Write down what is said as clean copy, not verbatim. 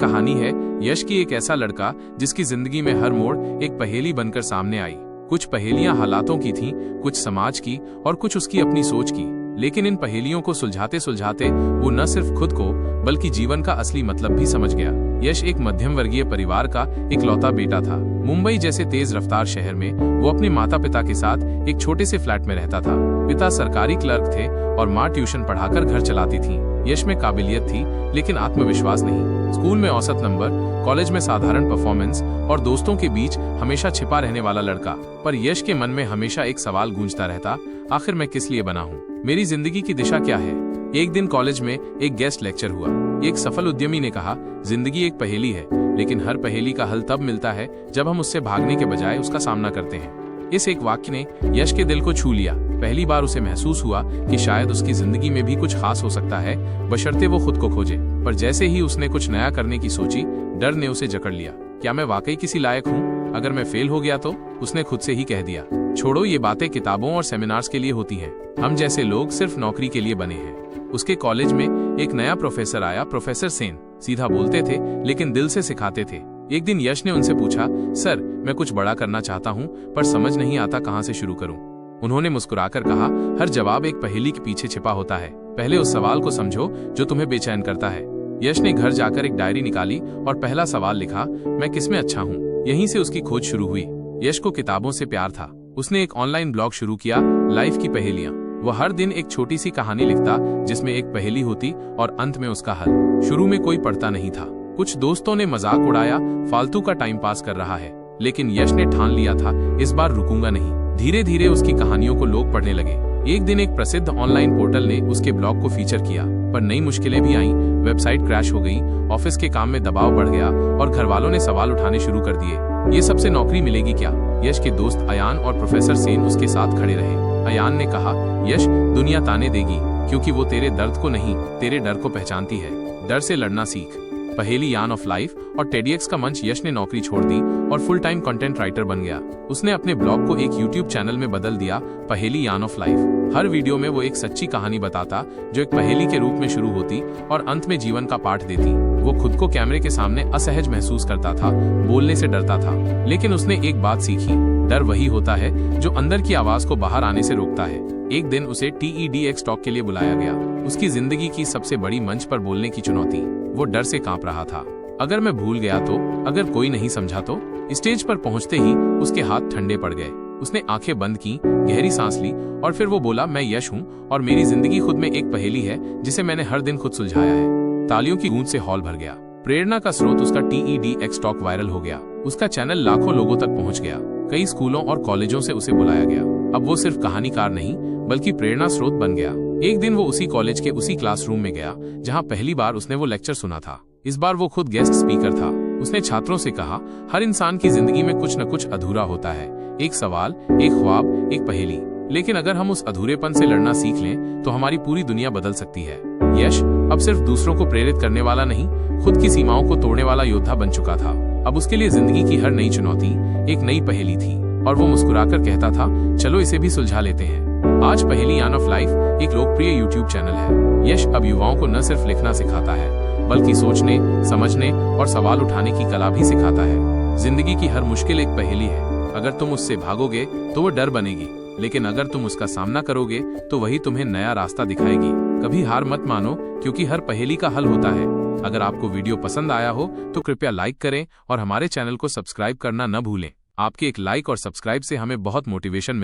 कहानी है यश की, एक ऐसा लड़का जिसकी जिंदगी में हर मोड़ एक पहेली बनकर सामने आई। कुछ पहेलियां हालातों की थीं, कुछ समाज की और कुछ उसकी अपनी सोच की। लेकिन इन पहेलियों को सुलझाते सुलझाते वो न सिर्फ खुद को बल्कि जीवन का असली मतलब भी समझ गया। यश एक मध्यम वर्गीय परिवार का इकलौता बेटा था। मुंबई जैसे तेज रफ्तार शहर में वो अपने माता पिता के साथ एक छोटे से फ्लैट में रहता था। पिता सरकारी क्लर्क थे और माँ ट्यूशन पढ़ाकर घर चलाती थी। यश में काबिलियत थी लेकिन आत्मविश्वास नहीं। स्कूल में औसत नंबर, कॉलेज में साधारण परफॉर्मेंस और दोस्तों के बीच हमेशा छिपा रहने वाला लड़का। पर यश के मन में हमेशा एक सवाल गूंजता रहता, आखिर मैं किस लिए बना हूँ? मेरी जिंदगी की दिशा क्या है? एक दिन कॉलेज में एक गेस्ट लेक्चर हुआ। एक सफल उद्यमी ने कहा, जिंदगी एक पहेली है, लेकिन हर पहेली का हल तब मिलता है जब हम उससे भागने के बजाय उसका सामना करते हैं। इस एक वाक्य ने यश के दिल को छू लिया। पहली बार उसे महसूस हुआ कि शायद उसकी जिंदगी में भी कुछ खास हो सकता है, बशर्ते वो खुद को खोजे। पर जैसे ही उसने कुछ नया करने की सोची, डर ने उसे जकड़ लिया। क्या मैं वाकई किसी लायक हूँ? अगर मैं फेल हो गया तो? उसने खुद से ही कह दिया, छोड़ो, ये बातें किताबों और सेमिनार्स के लिए होती हैं। हम जैसे लोग सिर्फ नौकरी के लिए बने हैं। उसके कॉलेज में एक नया प्रोफेसर आया, प्रोफेसर सेन। सीधा बोलते थे लेकिन दिल से सिखाते थे। एक दिन यश ने उनसे पूछा, सर, मैं कुछ बड़ा करना चाहता हूँ पर समझ नहीं आता कहाँ से शुरू करूँ। उन्होंने मुस्कुराकर कहा, हर जवाब एक पहेली के पीछे छिपा होता है। पहले उस सवाल को समझो जो तुम्हें बेचैन करता है। यश ने घर जाकर एक डायरी निकाली और पहला सवाल लिखा, मैं किसमें अच्छा हूँ। यहीं से उसकी खोज शुरू हुई। यश को किताबों से प्यार था। उसने एक ऑनलाइन ब्लॉग शुरू किया, लाइफ की पहेलियां। वो हर दिन एक छोटी सी कहानी लिखता जिसमें एक पहेली होती और अंत में उसका हल। शुरू में कोई पढ़ता नहीं था। कुछ दोस्तों ने मजाक उड़ाया, फालतू का टाइम पास कर रहा है। लेकिन यश ने ठान लिया था, इस बार रुकूंगा नहीं। धीरे धीरे उसकी कहानियों को लोग पढ़ने लगे। एक दिन एक प्रसिद्ध ऑनलाइन पोर्टल ने उसके ब्लॉग को फीचर किया, पर नई मुश्किलें भी आईं। वेबसाइट क्रैश हो गई, ऑफिस के काम में दबाव बढ़ गया और घर वालों ने सवाल उठाने शुरू कर दिए, ये सबसे नौकरी मिलेगी क्या? यश के दोस्त अयान और प्रोफेसर सेन उसके साथ खड़े रहे। अयान ने कहा, यश, दुनिया ताने देगी क्योंकि वो तेरे दर्द को नहीं, तेरे डर को पहचानती है। डर से लड़ना सीख। पहेली यान ऑफ लाइफ और टेडीएक्स का मंच। यश ने नौकरी छोड़ दी और फुल टाइम कंटेंट राइटर बन गया। उसने अपने ब्लॉग को एक यूट्यूब चैनल में बदल दिया, पहेली यान ऑफ लाइफ। हर वीडियो में वो एक सच्ची कहानी बताता जो एक पहेली के रूप में शुरू होती और अंत में जीवन का पाठ देती। वो खुद को कैमरे के सामने असहज महसूस करता था, बोलने से डरता था, लेकिन उसने एक बात सीखी, डर वही होता है जो अंदर की आवाज को बाहर आने से रोकता है। एक दिन उसे TEDx टॉक के लिए बुलाया गया, उसकी जिंदगी की सबसे बड़ी मंच पर बोलने की चुनौती। वो डर से कांप रहा था। अगर मैं भूल गया तो? अगर कोई नहीं समझा तो? स्टेज पर पहुंचते ही उसके हाथ ठंडे पड़ गए। उसने आंखें बंद की, गहरी सांस ली और फिर वो बोला, मैं यश हूँ और मेरी जिंदगी खुद में एक पहेली है जिसे मैंने हर दिन खुद सुलझाया है। तालियों की गूंज से हॉल भर गया। प्रेरणा का स्रोत उसका TEDx टॉक वायरल हो गया। उसका चैनल लाखों लोगों तक पहुंच गया। कई स्कूलों और कॉलेजों से उसे बुलाया गया। अब वो सिर्फ कहानीकार नहीं बल्कि प्रेरणा स्रोत बन गया। एक दिन वो उसी कॉलेज के उसी क्लासरूम में गया जहां पहली बार उसने वो लेक्चर सुना था। इस बार वो खुद गेस्ट स्पीकर था। उसने छात्रों से कहा, हर इंसान की जिंदगी में कुछ न कुछ अधूरा होता है, एक सवाल, एक ख्वाब, एक पहेली। लेकिन अगर हम उस अधूरेपन से लड़ना सीख लें तो हमारी पूरी दुनिया बदल सकती है। यश अब सिर्फ दूसरों को प्रेरित करने वाला नहीं, खुद की सीमाओं को तोड़ने वाला योद्धा बन चुका था। अब उसके लिए जिंदगी की हर नई चुनौती एक नई पहेली थी और वो मुस्कुराकर कहता था, चलो इसे भी सुलझा लेते हैं। आज पहेली यान ऑफ लाइफ एक लोकप्रिय यूट्यूब चैनल है। यश अब युवाओं को न सिर्फ लिखना सिखाता है बल्कि सोचने, समझने और सवाल उठाने की कला भी सिखाता है। जिंदगी की हर मुश्किल एक पहेली है। अगर तुम उससे भागोगे तो वो डर बनेगी, लेकिन अगर तुम उसका सामना करोगे तो वही तुम्हें नया रास्ता दिखाएगी। कभी हार मत मानो क्योंकि हर पहेली का हल होता है। अगर आपको वीडियो पसंद आया हो तो कृपया लाइक करें और हमारे चैनल को सब्सक्राइब करना न भूलें। आपके एक लाइक और सब्सक्राइब से हमें बहुत मोटिवेशन